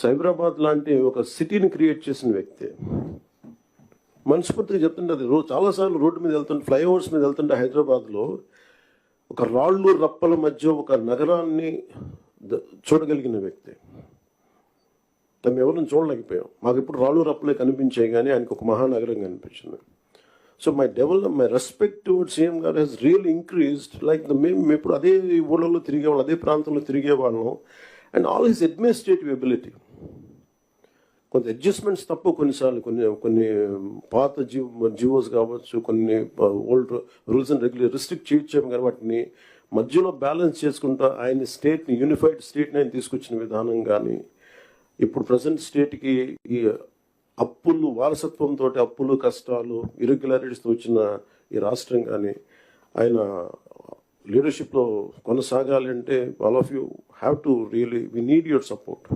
సైబరాబాద్ లాంటి ఒక సిటీని క్రియేట్ చేసిన వ్యక్తి. మనస్ఫూర్తిగా చెప్తుంటే అది చాలాసార్లు రోడ్డు మీద వెళ్తుంటే, ఫ్లైఓవర్స్ మీద వెళ్తుంటే హైదరాబాద్లో ఒక రాళ్ళు రప్పల మధ్య ఒక నగరాన్ని చూడగలిగిన వ్యక్తి. మేము ఎవరిని చూడలేకపోయాం. మాకు ఇప్పుడు రాళ్ళు రప్పలే కనిపించాయి, కానీ ఆయనకు ఒక మహానగరం కనిపించింది. So my respect towards CM గారు హెస్ రియల్ ఇంక్రీజ్డ్. లైక్ మేము ఇప్పుడు అదే ఊళ్ళలో తిరిగేవాళ్ళం, అదే ప్రాంతంలో తిరిగేవాళ్ళం. And all his administrative ability, కొంత అడ్జస్ట్మెంట్స్ తప్ప కొన్నిసార్లు కొన్ని పాత జియోస్ కావచ్చు, కొన్ని ఓల్డ్ రూల్స్ అండ్ రిస్ట్రిక్ట్ చేయొచ్చాము, కానీ వాటిని మధ్యలో బ్యాలెన్స్ చేసుకుంటా ఆయన స్టేట్ని, యూనిఫైడ్ స్టేట్ని ఆయన తీసుకొచ్చిన విధానం కానీ, ఇప్పుడు ప్రజెంట్ స్టేట్కి ఈ అప్పులు వారసత్వంతో అప్పులు, కష్టాలు, ఇరెగ్యులారిటీస్తో వచ్చిన ఈ రాష్ట్రం కానీ ఆయన లీడర్షిప్లో కొనసాగాలి అంటే all of you have to really, we need your support.